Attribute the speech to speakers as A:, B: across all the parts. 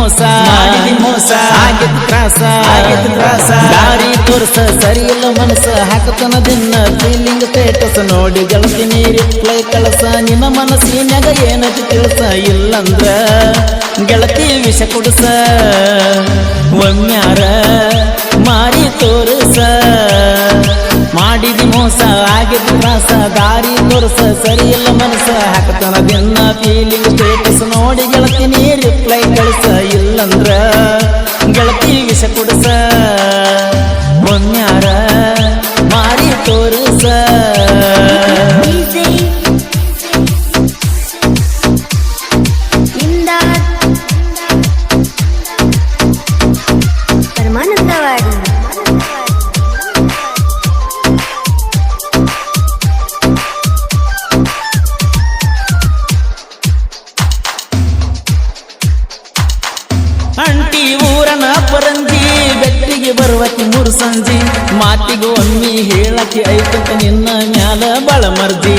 A: ಮೋಸ ಆಗಿತ್ತು ತ್ರಾಸ ದಾರಿ ತೋರ್ಸ ಸರಿ ಇಲ್ಲ ಮನಸ್ಸ ಹಾಕತನ ದಿನ ಫೀಲಿಂಗ್ ಸ್ಟೇಟಸ್ ನೋಡಿ ಗೆಳತಿನಿ ರಿಪ್ಲೈ ಕಳಸ ನಿನ್ನ ಮನಸ್ಸಿನಾಗ ಏನತಿ ತಿಳಿಸ ಇಲ್ಲಂದ್ರ ಗೆಳತಿ ವಿಷ ಕುಡಿಸ ಒಮ್ಮ್ಯಾರ ಮಾರಿ ತೋರಿಸ ಮಾಡಿದಿ ಮೋಸ ಆಗಿದ್ದು ತ್ರಾಸ ದಾರಿ ತೋರಿಸ ಸರಿ ಇಲ್ಲ ಮನಸ್ಸ ಹಾಕತನ ದಿನ ಫೀಲಿಂಗ್ ಸ್ಟೇಟಸ್ ನೋಡಿ ಗೆಳತಿನಿ ರಿಪ್ಲೈ ಕಳಿಸ ಇಲ್ಲಂದ್ರ ಗೆಳತಿ ವಿಷ ಕುಡಿಸ ಒಮ್ಮ್ಯಾರ ಮಾರಿ ತೋರಿಸ ಅಂಟಿ ಊರನ ಪರಂಜಿ ಬೆಟ್ಟಿಗೆ ಬರುವತಿ ಮೂರು ಸಂಜಿ ಮಾತಿಗೂ ಒಮ್ಮಿ ಹೇಳಕ್ಕೆ ಐತಂತ ನಿನ್ನ ಮ್ಯಾಲ ಬಳಮರ್ಜಿ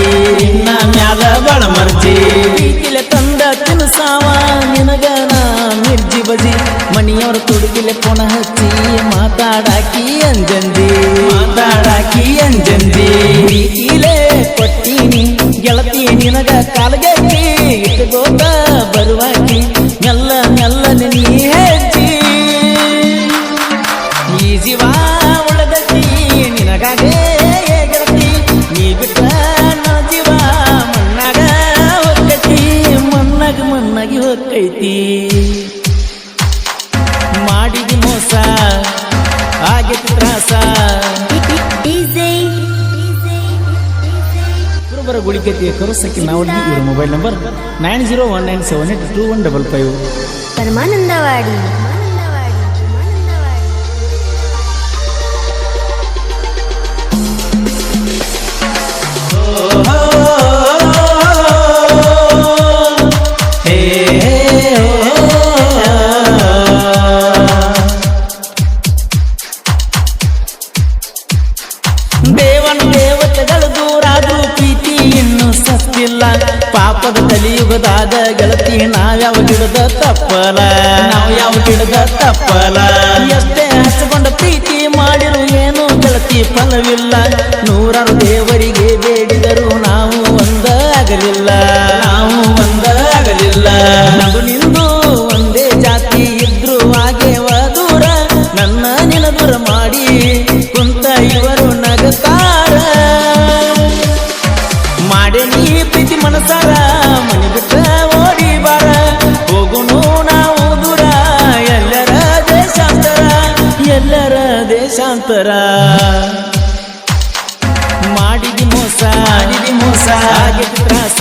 A: ಪ್ರೀತಿಲೆ ತಂದ ತಿನ್ಸಾವ ನಿನಗನ ಮಿರ್ಜಿ ಬಜಿ ಮಣಿಯವರ ತುಡುಗಿಲೆ ಪುಣ ಹಚ್ಚಿ ಮಾತಾಡಾಕಿ ಅಂಜಂದಿ ಪ್ರೀತಿಲೆ ಕೊಟ್ಟೀನಿ ಗೆಳತಿ ನಿನಗ ಕಾಲಗಟ್ಟಿ ಇಟ್ಟುಗೋದ ಬರುವಾಕಿ ಮೆಲ್ಲ ನೀ ಹೆಜ್ಜಿ ಈ ಜೀವ ಉಳದತಿ ನಿನಗಾಗೆ ಗೆಳತಿ ನೀ ಬಿಟ್ಟ ನನ್ನ ಜೀವ ಮಣ್ಣಾಗ ಹೊಕ್ಕೈತಿ ಮಣ್ಣಾಗಿ ಹೊಕ್ಕೈತಿ ಮಾಡಿದಿ ಮೋಸ ಆಗಿತ್ತು ತ್ರಾಸ ಗುರುಬರ ಗುಳಿಕತಿಯ ಕರುಸಕ್ಕೆ ನಾವಲ್ಲಿ ಇವರ ಮೊಬೈಲ್ ನಂಬರ್ 9019782155
B: ಪರಮಾನಂದವಾಡಿ
A: ದೇವತೆಗಳು ದೂರಾದ್ರೂ ಪ್ರೀತಿ ಇನ್ನು ಸತ್ತಿಲ್ಲ ಪಾಪದ ಕಲಿಯುಗದಾಗ ಗೆಳತಿ ನಾವ್ಯಾವ ಗಿಡದ ತಪ್ಪಲ ಎಷ್ಟೇ ಹಚ್ಚಿಕೊಂಡ ಪ್ರೀತಿ ಮಾಡಿರು ಏನು ಗೆಳತಿ ಫಲವಿಲ್ಲ ನೂರಾರು ದೇವರಿಗೆ ಬೇಡಿದರು ನಾವು ಒಂದಾಗಲಿಲ್ಲ ನಗು ನಿಂದು ಒಂದೇ ಜಾತಿ ಇದ್ರು ಆಗೇವ ದೂರ ನನ್ನ ನಿನ ದೂರ ಮಾಡಿ ಕುಂತ ಇವರು ನಗತಾರ ಮಾಡೆ ನೀ ಪ್ರೀತಿ ಮನಸಾರ ಮನೆ ಬಿಟ್ಟ ಓಡಿ ಬಾರ ಹೋಗುನು ನಾವು ದೂರ ಎಲ್ಲರ ದೇಶಾಂತರ ಮಾಡಿದಿ ಮೋಸ ಆಗಿತ್ತು ತ್ರಾಸ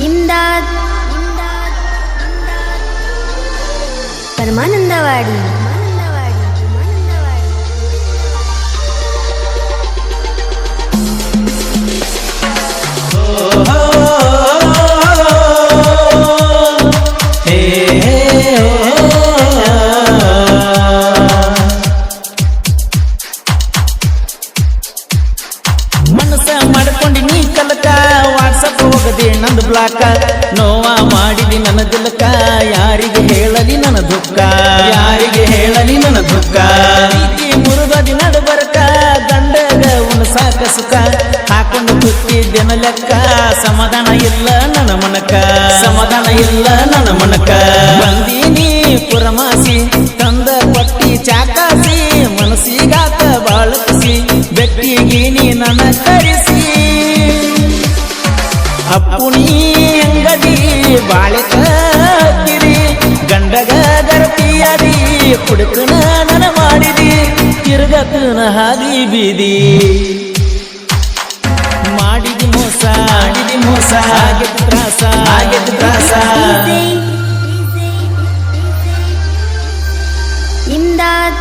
B: ಇಮ್ದಾದ್ ಪರಮಾನಂದವಾಡಿ
A: ಮನಸ್ಸ ಮಾಡ್ಕೊಂಡಿ ನೀ ಕಲಕ ವಾಟ್ಸಪ್ ಹೋಗದೆ ನಂದು ಬ್ಲಾಕ ನೋವ ಮಾಡಿದಿ ನನ್ನ ದಿಲಕ ಯಾರಿಗೆ ಹೇಳಲಿ ನನ್ನ ದುಃಖ ಪ್ರೀತಿ ಮುರುಗದಿ ನಡುಬರಕ ಗಂಡಗ ಸಾಕ ಸುಖ ಹಾಕೊಂಡು ಕೂತಿದ್ದೆನ ಲೆಕ್ಕ ಸಮಾಧಾನ ಇಲ್ಲ ನನ್ನ ಮನಕ ಬಂದೀನಿ ಪುರಮಾಸಿ ತಂದ ಪಟ್ಟಿ ಚಾಕಾಸಿ ಮನಸ್ಸಿಗಾತ ಬಾಳಕಿಸಿ ಬೆಟ್ಟಿಗೆ ನೀ ನನ್ನ ಕರೆಸಿ ಅಪ್ಪುಣಿ ಅಂಗಡಿ ಬಾಳೆ ಕತ್ತಿರಿ ಗಂಡಗ ಗರತಿಯಾದಿ ಕುಡುಕನ ನನ ಮಾಡಿದಿ ತಿರುಗತನ ಹಾದಿ ಬೀದಿ ಮಾಡಿದಿ ಮೋಸ ಆಗಿತ್ತು ತ್ರಾಸ
B: ಇಮ್ದಾದ್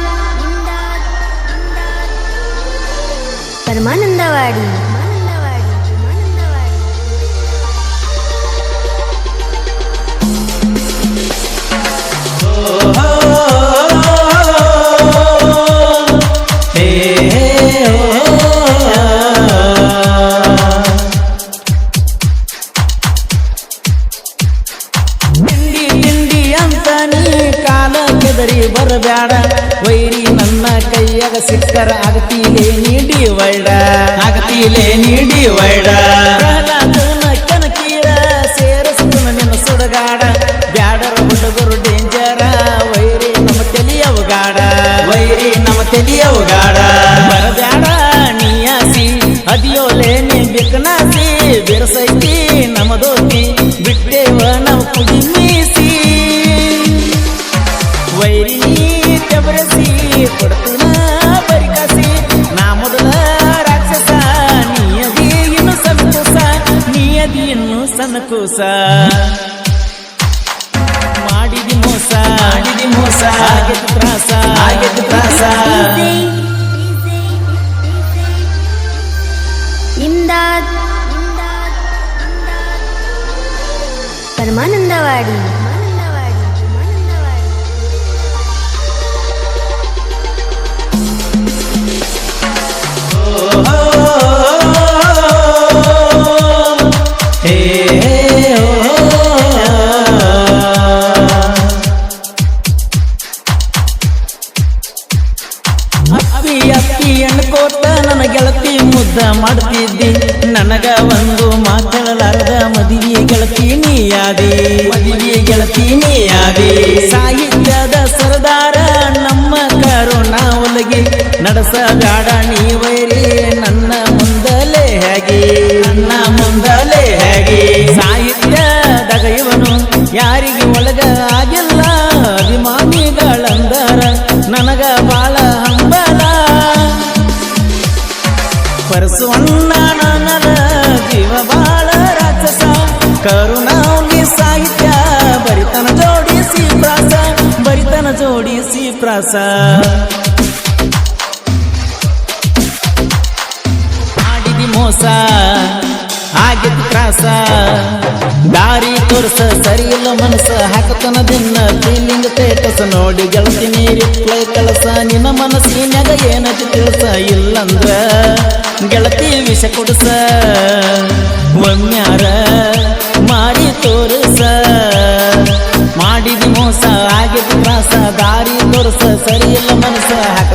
B: ಪರಮಾನಂದವಾಡಿ
A: ಕೈಯಾಗ ಸಿಕ್ಕರ ಆಗತೀಲೆ ನೀಡಿ ವೈಡ ಆಗತೀಲೆ ನೀಡಿ ವೈಡ ಪ್ರಹ್ಲಾದನ ಕನಕೀರ ಸೇರಿಸುತ್ತ ನಿನ್ನ ಸುಡಗಾಡ ಬ್ಯಾಡರ ಹುಡುಗರು ಡೇಂಜರ ವೈರಿ ನಮ್ಮ ತೆಲಿಯವಗಾಡ ವೈರಿ ನಮ್ಮ ತೆಲಿಯವಗಾಡ ಬರಬ್ಯಾಡ ನೀಯಾಸಿ ಅದಿಯೋಲೆ ನೀ ಬಿಕನಾಸಿ ಬಿರಸೈತಿ ನಮದೋತಿ ಬಿಟ್ಟೇವ ನಾವು ಕುಡಿ ಮೀಸಿ ವೈರಿ ತೆಬರಸಿ ಕೊಡ್ತನ ಬರಿಕಾಸಿ ನಾ ಮೊದಲ ರಾಕ್ಷಸ ನೀಯದಿ ಇನ್ನು ಸಣ್ಣ ನೀಯದಿ ಇನ್ನು ಸಣ್ಣ ಕೂಸ ಮಾಡಿದಿ ಮೋಸ ಆಗೇತಿ ತ್ರಾಸ ಆಗೇತಿ ತ್ರಾಸ
B: ಇಮ್ದಾದ್ ಪರಮಾನಂದವಾಡಿ
A: ಅಪ್ಪಿ ಅನ್ಕೋತ ನನ್ನ ಗೆಳತಿ ಮುದ್ದ ಮಾಡ್ತಿದ್ದಿ ನನಗ ಒಂದು ಮಾತಾಡಲಾರದ ಮದುವೆ ಗೆಳತಿ ನೀಯಾದಿ ಮದುವೆ ಗೆಳತಿ ನೀಯಾದಿ ಸಾಹಿತ್ಯದ ಸರದಾರ ನಮ್ಮ ಕರುಣಾ ಒಲಗಿ ನಡೆಸ ಬ್ಯಾಡ ನೀ ವೈರಿ ನನ್ನ ಮುಂದಲೇ ಹೇಗೆ ನನ್ನ ಮುಂದಲೇ ಹೇಗೆ ಸಾಹಿತ್ಯದಾಗ ಇವನು ಯಾರಿಗೆ ಒಳಗ ಆಗಿಲ್ಲ ಅಭಿಮಾನಿಗಳಂದರ ನನಗ ಬಾಳ ಹಂಬಲ ಪರಸುವಣ್ಣ ನನಗ ಜೀವ ಬಾಳ ರಾಕ್ಷಸ ಕರುಣಾವಲಿ ಸಾಹಿತ್ಯ ಬರಿತನ ಜೋಡಿಸಿ ಪ್ರಾಸ ಬರಿತನ ಜೋಡಿಸಿ ಪ್ರಾಸ ಮಾಡಿದಿ ಮೋಸ ಆಗಿದ್ದು ತ್ರಾಸ ದಾರಿ ತೋರ್ಸ ಸರಿಯಿಲ್ಲ ಮನಸ್ಸ ಹಾಕತನ ದಿನ ಫೀಲಿಂಗ್ ಸ್ಟೇಟಸ್ ನೋಡಿ ಗೆಳತಿನಿ ರಿಪ್ಲೈ ಕಳಸ ನಿನ್ನ ಮನಸ್ಸಿನ್ಯಾಗ ಏನದು ತಿಳಿಸ ಇಲ್ಲಂದ್ರ ಗೆಳತಿ ವಿಷ ಕೊಡಸ ಒಮ್ಮ್ಯಾರ ಮಾರಿ ತೋರಿಸ ಮಾಡಿದಿ ಮೋಸ ಆಗಿದ್ದು ತ್ರಾಸ ದಾರಿ ತೋರ್ಸ ಸರಿಯಿಲ್ಲ ಮನಸ್ಸ ಹಾಕ